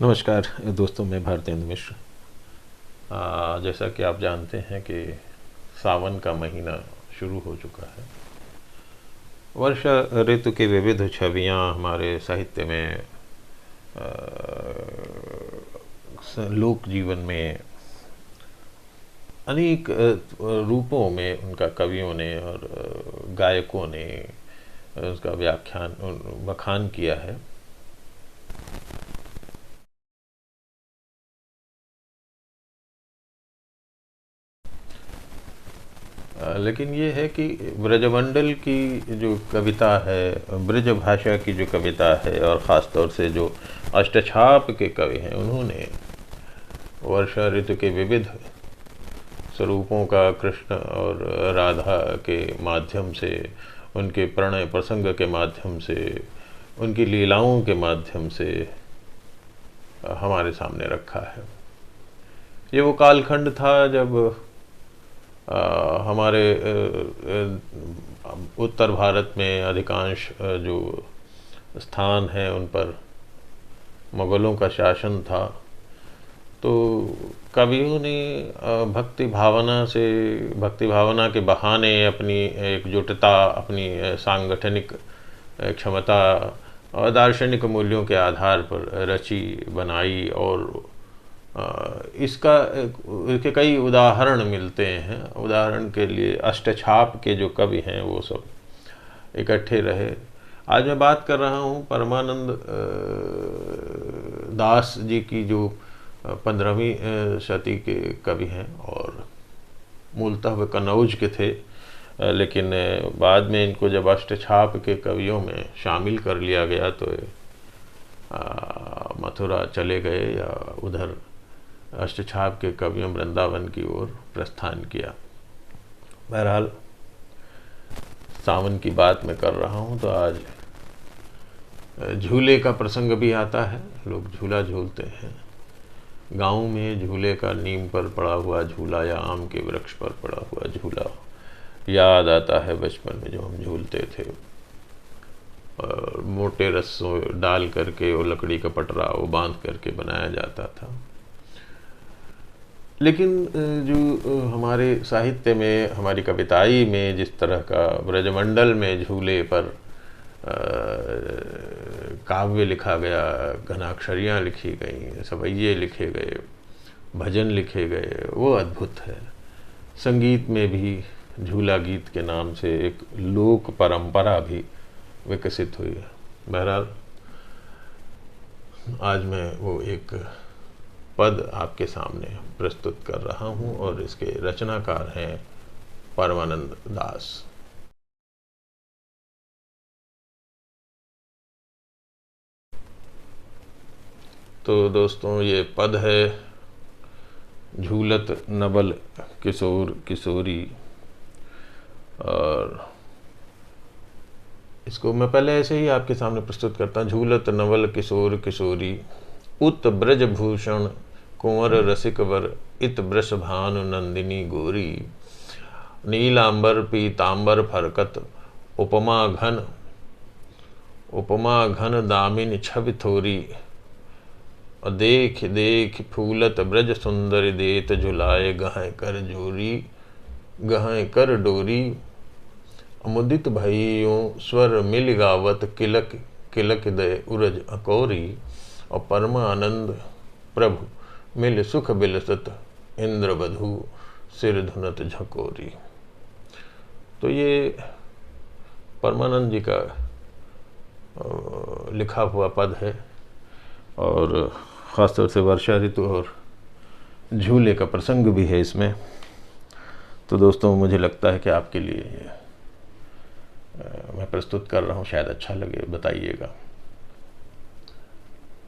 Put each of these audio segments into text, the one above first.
नमस्कार दोस्तों, मैं भारतेंदु मिश्र। जैसा कि आप जानते हैं कि सावन का महीना शुरू हो चुका है। वर्षा ऋतु की विविध छवियां हमारे साहित्य में, लोक जीवन में अनेक रूपों में उनका कवियों ने और गायकों ने उसका व्याख्यान बखान किया है। लेकिन ये है कि ब्रजमंडल की जो कविता है, ब्रज भाषा की जो कविता है, और ख़ास तौर से जो अष्टछाप के कवि हैं, उन्होंने वर्षा ऋतु के विविध स्वरूपों का कृष्ण और राधा के माध्यम से, उनके प्रणय प्रसंग के माध्यम से, उनकी लीलाओं के माध्यम से हमारे सामने रखा है। ये वो कालखंड था जब हमारे उत्तर भारत में अधिकांश जो स्थान हैं उन पर मुग़लों का शासन था। तो कवियों ने भक्ति भावना के बहाने अपनी एकजुटता, अपनी सांगठनिक क्षमता और दार्शनिक मूल्यों के आधार पर रची बनाई, और इसके कई उदाहरण मिलते हैं। उदाहरण के लिए अष्टछाप के जो कवि हैं वो सब इकट्ठे रहे। आज मैं बात कर रहा हूँ परमानंद दास जी की, जो 15वीं शती के कवि हैं और मूलतः वे कन्नौज के थे। लेकिन बाद में इनको जब अष्टछाप के कवियों में शामिल कर लिया गया तो मथुरा चले गए या उधर अष्टछाप के कवियों वृंदावन की ओर प्रस्थान किया। बहरहाल सावन की बात मैं कर रहा हूँ तो आज झूले का प्रसंग भी आता है। लोग झूला झूलते हैं। गाँव में झूले का नीम पर पड़ा हुआ झूला या आम के वृक्ष पर पड़ा हुआ झूला याद आता है बचपन में जो हम झूलते थे। और मोटे रस्सों डाल करके वो लकड़ी का पटरा वो बांध करके बनाया जाता था। लेकिन जो हमारे साहित्य में, हमारी कविताई में जिस तरह का ब्रजमंडल में झूले पर काव्य लिखा गया, घनाक्षरियाँ लिखी गई, सवैये लिखे गए, भजन लिखे गए, वो अद्भुत है। संगीत में भी झूला गीत के नाम से एक लोक परंपरा भी विकसित हुई है। बहरहाल आज मैं वो एक पद आपके सामने प्रस्तुत कर रहा हूँ और इसके रचनाकार हैं परमानंद दास। तो दोस्तों, ये पद है: झूलत नवल किशोर किशोरी। और इसको मैं पहले ऐसे ही आपके सामने प्रस्तुत करता हूँ। झूलत नवल किशोर किशोरी, उत ब्रजभूषण कुंवर रसिक वर, इत वृषभानु नंदिनी गोरी। नीलांबर पीतांबर फरकत, उपमा घन दामिन छवि थोरी। देख देख फूलत ब्रज सुंदर, देत झुलाए गहें कर डोरी। अमुदित भइयों स्वर मिल गावत, किलक किलक दय उरज अकौरी। और परमानंद प्रभु मिल सुख बिलसत, इंद्र वधु सिर धुनत झकोरी। तो ये परमानंद जी का लिखा हुआ पद है और ख़ासतौर से वर्षा ऋतु और झूले का प्रसंग भी है इसमें। तो दोस्तों, मुझे लगता है कि आपके लिए मैं प्रस्तुत कर रहा हूँ, शायद अच्छा लगे, बताइएगा।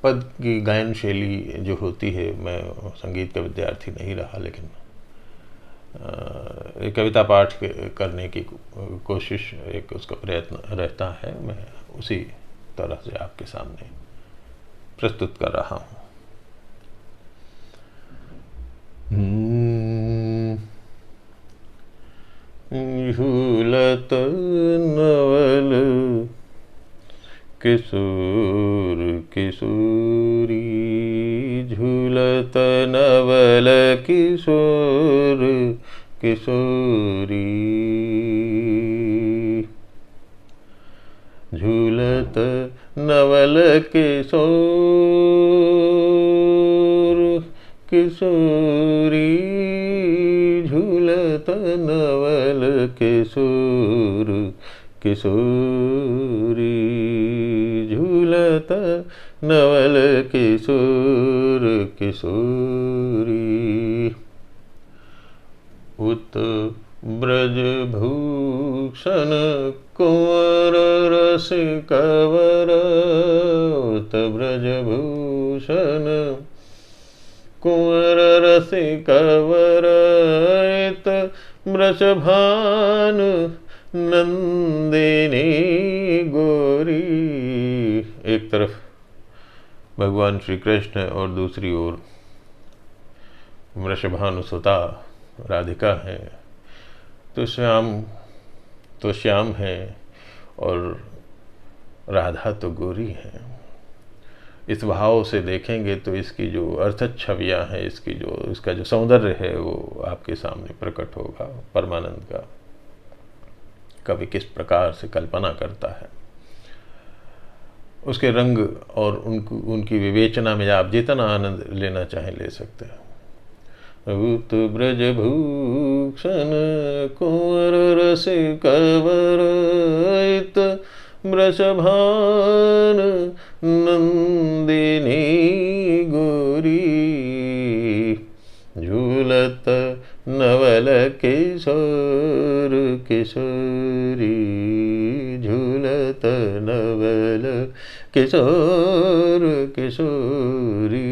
पद की गायन शैली जो होती है, मैं संगीत का विद्यार्थी नहीं रहा, लेकिन कविता पाठ करने की कोशिश, एक उसका प्रयत्न रहता है। मैं उसी तरह से आपके सामने प्रस्तुत कर रहा हूँ। झूलत नवल किशोर किशोरी झूलत नवल किशोर किशोरी झूलत नवल किशोर किशोरी झूलत नवल किशोर किशोरी झूलत नवल किशोर किशोरी उत ब्रज भूषण कुंवर रसिकवर उत ब्रज भूषण कुंवर रसिकवर इत वृषभानु नंदिनी गोरी। एक तरफ भगवान श्री कृष्ण और दूसरी ओर वृषभानुसुता राधिका है। तो श्याम है और राधा तो गोरी है। इस भाव से देखेंगे तो इसकी जो अर्थत छवियाँ हैं, इसका जो सौंदर्य है वो आपके सामने प्रकट होगा। परमानंद का कवि किस प्रकार से कल्पना करता है, उसके रंग और उनकी विवेचना में आप जितना आनंद लेना चाहें ले सकते हैं। उत ब्रज भूषण कुंवर रसिकवर इत वृषभान नंदिनी गोरी झूलत नवल किशोर किशोरी झूलत नवल किशोर किशोरी।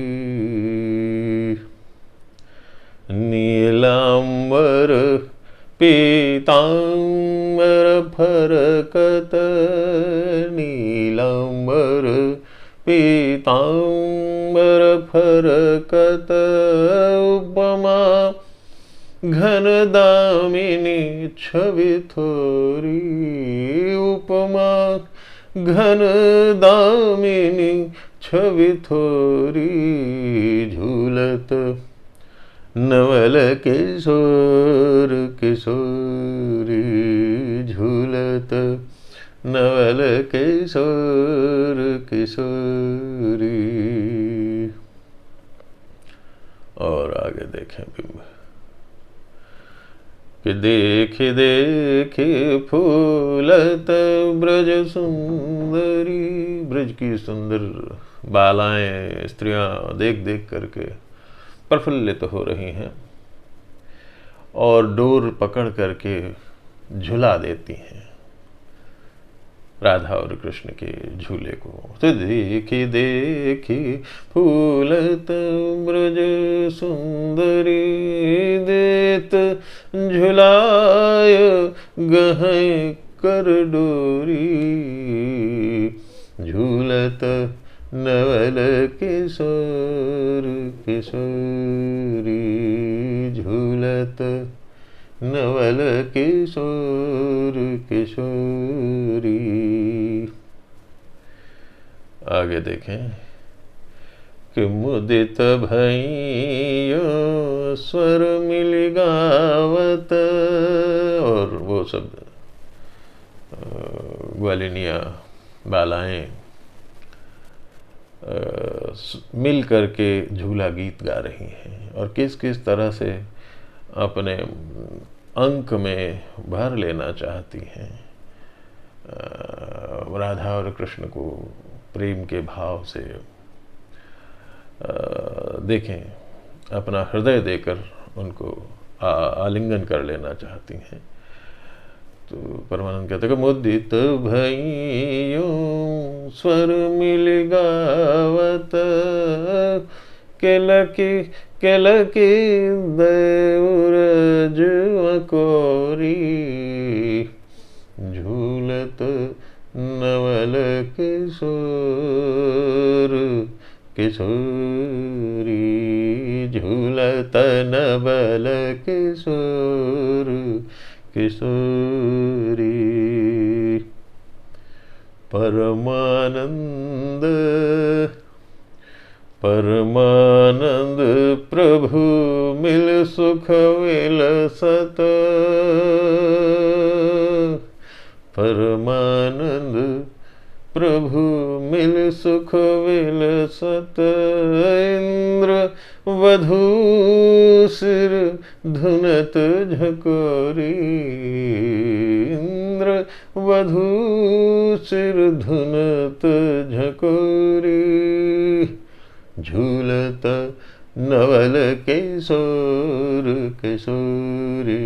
नीलांबर पीतांबर फरकत नीलांबर पीतांबर फरकत उपमा घन दामिनी छवि थोरी उपमा घन दामिनी छवि थोरी झूलत नवल किशोर किशोरी झूलत नवल किशोर किशोरी। और आगे देखें बिंब कि देखे देखे फूलत ब्रज सुंदरी। ब्रज की सुंदर बालाएं स्त्रियां देख देख करके प्रफुल्लित हो रही हैं और डोर पकड़ करके झुला देती हैं राधा और कृष्ण के झूले को। तो देखी देखी फूलत ब्रज सुंदरी देत झुलाय गहै कर डोरी झूलत नवल किशोर किशोरी झूलत नवल किशोर किशोरी। आगे देखें कि मुदित भैयो स्वर मिल गावत। और वो सब ग्वालिनिया बालाएं मिल करके झूला गीत गा रही हैं और किस किस तरह से अपने अंक में भर लेना चाहती हैं। राधा और कृष्ण को प्रेम के भाव से देखें, अपना हृदय देकर उनको आलिंगन कर लेना चाहती हैं। तो परमानंद कहते हैं मुदित भैयो स्वर मिल गावत केलकी केलकी देवरज कोरी झूलत नवल किशोर किशोरी झूलत नवल किशोर किशोरी। परमानंद परमानंद प्रभु मिल सुख विलसत, परमानंद प्रभु मिल सुख विलसत, इंद्र वधू सिर धुनत झकोरी, इंद्र वधू सिर धुनत झकोरी, झूलत नवल किशोर किशोरी,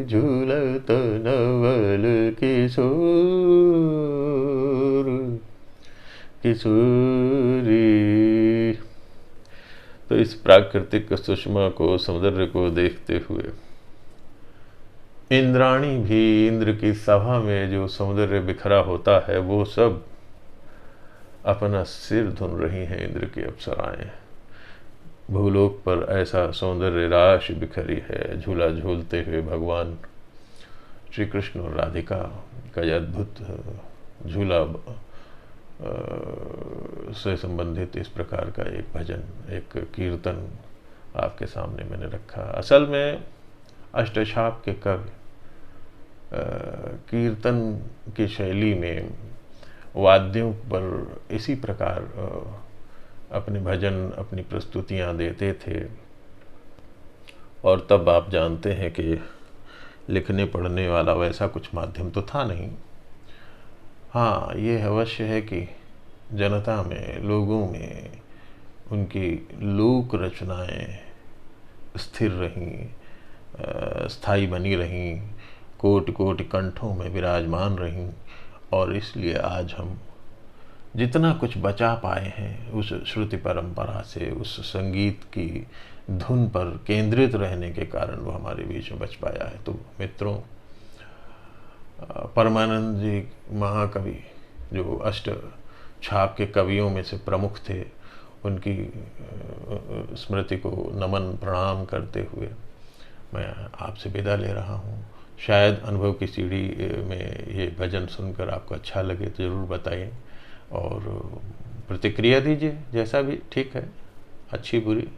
झूलत नवल किशोर किशोरी। तो इस प्राकृतिक सुषमा को, सौंदर्य को देखते हुए इंद्राणी भी, इंद्र की सभा में जो सौंदर्य बिखरा होता है वो सब अपना सिर धुन रही हैं। इंद्र की अप्सराएं, भूलोक पर ऐसा सौंदर्य राशि बिखरी है। झूला झूलते हुए भगवान श्री कृष्ण और राधिका का यह अद्भुत झूला से संबंधित इस प्रकार का एक भजन, एक कीर्तन आपके सामने मैंने रखा। असल में अष्टछाप के कवि कीर्तन की शैली में वाद्यों पर इसी प्रकार अपने भजन, अपनी प्रस्तुतियां देते थे। और तब आप जानते हैं कि लिखने पढ़ने वाला वैसा कुछ माध्यम तो था नहीं। हाँ, ये अवश्य है कि जनता में, लोगों में उनकी लोक रचनाएं स्थिर रहीं, स्थायी बनी रहीं, कोटि कोटि कंठों में विराजमान रहीं। और इसलिए आज हम जितना कुछ बचा पाए हैं उस श्रुति परंपरा से, उस संगीत की धुन पर केंद्रित रहने के कारण वो हमारे बीच में बच पाया है। तो मित्रों, परमानंद जी महाकवि जो अष्ट छाप के कवियों में से प्रमुख थे, उनकी स्मृति को नमन प्रणाम करते हुए मैं आपसे विदा ले रहा हूँ। शायद अनुभव की सीढ़ी में ये भजन सुनकर आपको अच्छा लगे तो ज़रूर बताइए और प्रतिक्रिया दीजिए, जैसा भी ठीक है, अच्छी बुरी।